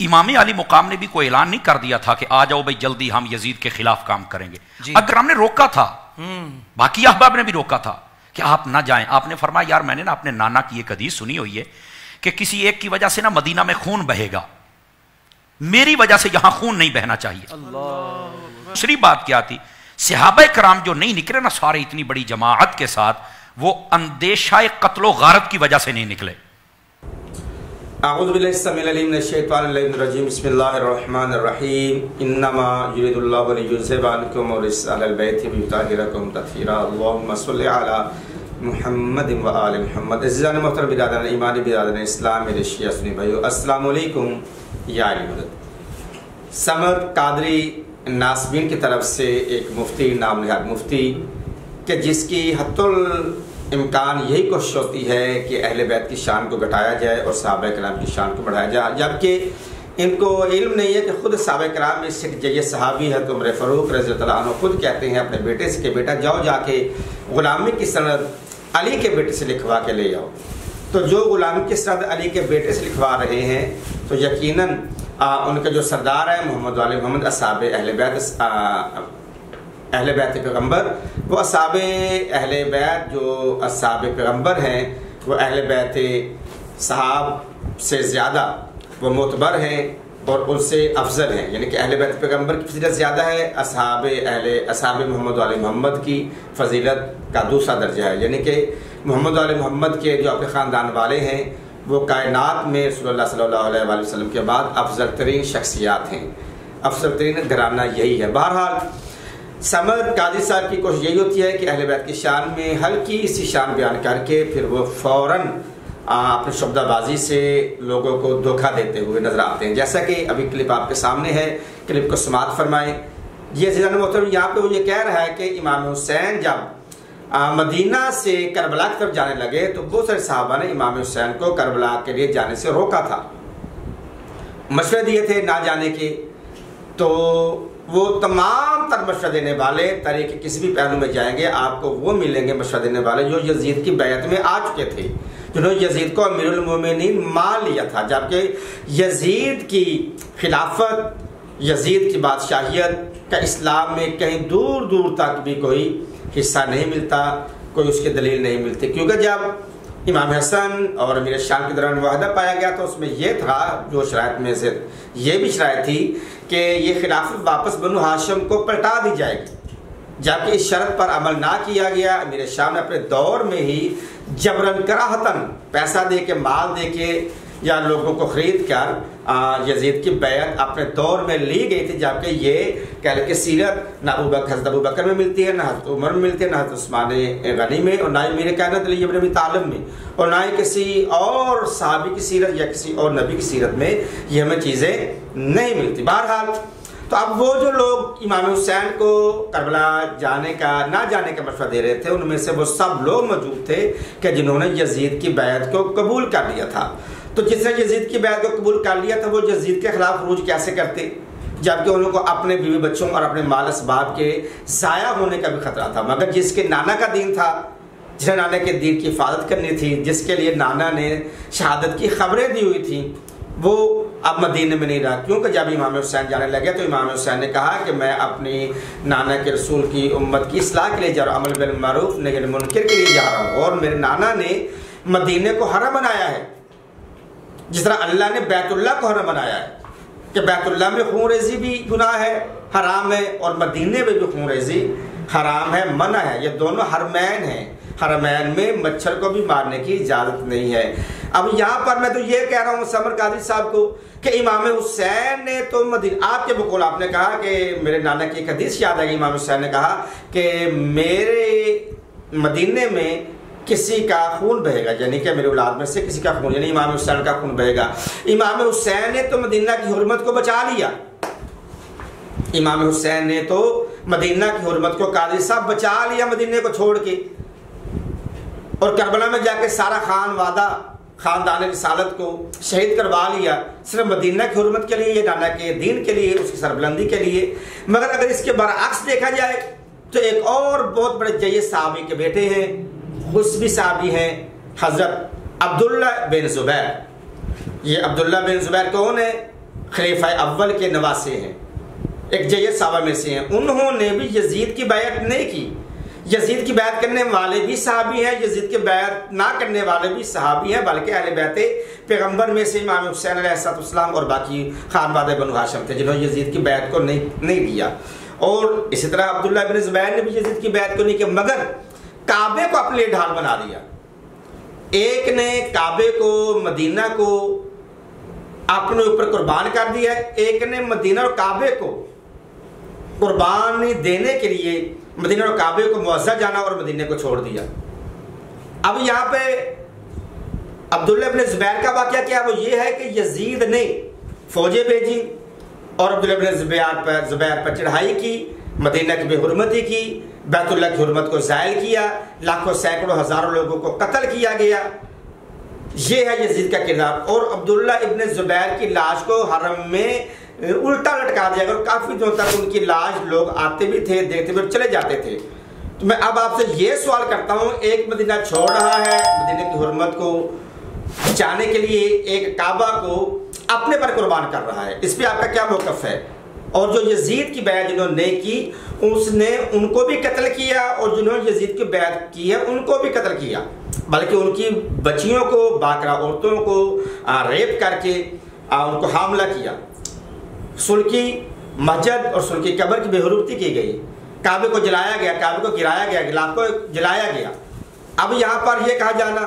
इमाम अली मुकाम ने भी कोई ऐलान नहीं कर दिया था कि आ जाओ भाई जल्दी हम यजीद के खिलाफ काम करेंगे। अगर हमने रोका था, बाकी अहबाब ने भी रोका था कि आप ना जाएं, आपने फरमाया यार मैंने ना अपने नाना की एक हदीस सुनी हुई है कि किसी एक की वजह से ना मदीना में खून बहेगा, मेरी वजह से यहां खून नहीं बहना चाहिए। दूसरी बात क्या थी, सहाबा कराम जो नहीं निकले ना सारे इतनी बड़ी जमाअत के साथ, वो अंदेशा कत्लो गारत की वजह से नहीं निकले। मुहम्मद व आले मुहम्मद। इज़्ज़ान मोहतरम बिरादरान ईमान बिरादरान इस्लाम मेरे शिया सुन्नी भाइयों, अस्सलाम वालेकुम। या समर कादरी नासबीन की तरफ से एक मुफ्ती, नाम निहाद मुफ्ती कि जिसकी हत्तुल इम्कान यही कोशिश होती है कि अहले बैत की शान को घटाया जाए और सहाबा कराम की शान को बढ़ाया जाए, जबकि इनको इल्म नहीं है कि खुद सहाबा कराम में से ये सहाबी है तो उमर फ़ारूक रज़ी अल्लाह अन्हु खुद कहते हैं अपने बेटे से कि बेटा जाओ जाके ग़ुलामी की सनद अली के बेटे से लिखवा के ले आओ। तो जो ग़ुलामी की सनद अली के बेटे से लिखवा रहे हैं तो यकीनन उनके जो सरदार है मोहम्मद वाले मोहम्मद असहाबे अहले बैत पैगम्बर, वो असहाबे अहले बैत जो असहाबे पैगम्बर हैं वो अहले बैत सहाब से ज़्यादा वो मोतबर हैं और उनसे अफजल हैं, यानी कि अहले बैत पैगम्बर की फजीलत ज़्यादा है, असहाबे मोहम्मद वाले मोहम्मद की फजीलत का दूसरा दर्जा है। यानी कि मोहम्मद वाले मोहम्मद के जो आपके ख़ानदान वाले हैं वो कायनात में रसूलुल्लाह सल्लल्लाहु अलैहि वसल्लम के बाद अफजल तरीन शख्सियात हैं, अफजल तरीन घराना यही है। बहरहाल समर कादी साहब की कोशिश यही होती है कि अहले बैत की शान में हल्की सी शान बयान करके फिर वो फ़ौरन अपनी शब्दाबाजी से लोगों को धोखा देते हुए नजर आते हैं। जैसा कि अभी क्लिप आपके सामने है, क्लिप को समाअत फरमाएं। ये ज़ियान मोहतरम यहाँ पे वो ये कह रहा है कि इमाम हुसैन जब मदीना से करबला की तरफ जाने लगे तो बहुत सारे सहाबा ने इमाम हुसैन को करबला के लिए जाने से रोका था, मशवरे दिए थे ना जाने के। तो वो तमाम तर मशवरा देने वाले तारीख के किसी भी पहलू में जाएंगे आपको वो मिलेंगे मशवरा देने वाले जो यजीद की बैत में आ चुके थे, जिन्होंने यजीद को अमीरुल मोमिनीन मान लिया था, जबकि यजीद की खिलाफत, यजीद की बादशाहियत का इस्लाम में कहीं दूर दूर तक भी कोई हिस्सा नहीं मिलता, कोई उसकी दलील नहीं मिलती। क्योंकि जब इमाम हसन और अमीर शाम के दौरान वाहदा पाया गया तो उसमें यह था, जो शराइत में से ये भी शराइत थी कि ये खिलाफत वापस बनु हाशिम को पलटा दी जाएगी, जबकि इस शर्त पर अमल ना किया गया। अमीर शाम ने अपने दौर में ही जबरन कराहतन पैसा दे के, माल दे के या लोगों को खरीद कर यजीद की बैत अपने दौर में ली गई थी, जबकि ये कह लें कि सीरत ना हज़रत अबू बकर में मिलती है, ना हज़रत उमर में मिलती है, ना हज़रत उस्मान गनी में, और ना ही मेरे कहना अली इब्न अबी तालिब में, और ना ही किसी और सहाबी की सीरत या किसी और नबी की सीरत में ये हमें चीज़ें नहीं मिलती। बहरहाल तो अब वो जो लोग इमाम हुसैन को करबला जाने का ना जाने का मशवरा दे रहे थे, उनमें से वो सब लोग मौजूद थे कि जिन्होंने यजीद की बैत को कबूल कर लिया था। तो जिसने यजीद की बैत को कबूल कर लिया था वो यजीद के खिलाफ खरूज कैसे करते, जबकि उनको अपने बीवी बच्चों और अपने माल असबाब के ज़ाया होने का भी खतरा था। मगर जिसके नाना का दीन था, जिसने नाना के दीन की हिफाजत करनी थी, जिसके लिए नाना ने शहादत की खबरें दी हुई थी, वो अब मदीने में नहीं रहा। क्योंकि जब इमाम हुसैन जाने लगे तो इमाम हुसैन ने कहा कि मैं अपनी नाना के रसूल की उम्मत की इस्लाह के लिए जा रहा हूँ, अमल बिल मारूफ नही अनिल मुनकर के लिए जा रहा हूँ, और मेरे नाना ने मदीने को हरम बनाया है जिस तरह अल्लाह ने बैतुल्लाह को हरम बनाया है, कि बैतुल्लाह में खून रेजी भी गुनाह है, हराम है, और मदीने में भी खून रेजी हराम है, मना है। ये दोनों हरमैन हैं, हरमैन में मच्छर को भी मारने की इजाज़त नहीं है। अब यहाँ पर मैं तो ये कह रहा हूँ समर कादरी साहब को कि इमाम हुसैन ने तो मदीना, आपके बकौल आपने कहा कि मेरे नाना की एक हदीस याद आई, इमाम हुसैन ने कहा कि मेरे मदीने में किसी का खून बहेगा, यानी कि मेरे औलाद में से किसी का खून, यानी इमाम हुसैन का खून बहेगा। इमाम हुसैन ने तो मदीना की हुर्मत को बचा लिया, इमाम हुसैन ने तो मदीना की हुर्मत को कादरी साहब बचा लिया मदीने को छोड़ के, और करबला में जाके सारा खानदान रिसालत को शहीद करवा लिया सिर्फ मदीना की हुर्मत के लिए, ये नाना के दीन के लिए, उसकी सरबुलंदी के लिए। मगर अगर इसके बरअक्स देखा जाए तो एक और बहुत बड़े जय्यद साहबी के बेटे हैं, खुशबी साहबी हैं, हजरत अब्दुल्ला बिन ज़ुबैर। ये अब्दुल्ला बिन ज़ुबैर कौन है? खलीफा अव्वल के नवासे हैं, एक जयद साहबा में से हैं। उन्होंने भी यजीद की बैत नहीं की। यजीद की बैत करने वाले भी सहाबी हैं, यजीद की बैत ना करने वाले भी सहाबी हैं, बल्कि अहले बैत पैगंबर में से इमाम हुसैन अलैहिस्सलाम और बाकी खानवादे बनु हाशिम थे जिन्होंने यजीद की बैत को नहीं किया। और इसी तरह अब्दुल्ला इब्न ज़ुबैर ने भी यजीद की बैत को नहीं किया, मगर काबे को अपने लिए ढाल बना दिया। एक ने काबे को, मदीना को अपने ऊपर कुर्बान कर दिया, एक ने मदीना और काबे को कुर्बानी देने के लिए मदीना और काबे को मुअज़्ज़ा जाना और मदीने को छोड़ दिया। अब यहाँ पे अब्दुल्ला इब्न ज़ुबैर का वाक़या क्या वो ये है कि यजीद ने फौजें भेजी और अब्दुल्ला इब्न ज़ुबैर पर चढ़ाई की, मदीना की बेहुरमती की, बैतुल्लाह की हुर्मत को ज़ायल किया, लाखों सैकड़ों हज़ारों लोगों को कत्ल किया गया। ये है यजीद का किरदार। और अब्दुल्ला इब्न ज़ुबैर की लाश को हरम में उल्टा लटका दिया गया और काफ़ी दिनों तक उनकी लाश लोग आते भी थे, देखते भी और चले जाते थे। तो मैं अब आपसे ये सवाल करता हूँ, एक मदीना छोड़ रहा है मदीने की हुर्मत को बचाने के लिए, एक काबा को अपने पर कुर्बान कर रहा है, इस पर आपका क्या मौक़िफ़ है? और जो यजीद की बैत जिन्होंने की उसने उनको भी कत्ल किया और जिन्होंने यजीद की बैत की है उनको भी कत्ल किया, बल्कि उनकी बच्चियों को, बाकरा औरतों को रेप करके उनको हमला किया। सुल्की मस्जिद और सुल्की कब्र की बेहुरमती की गई, काबे को जलाया गया, काबे को गिराया गया, गिलाफ को जलाया गया। अब यहाँ पर यह कहा जाना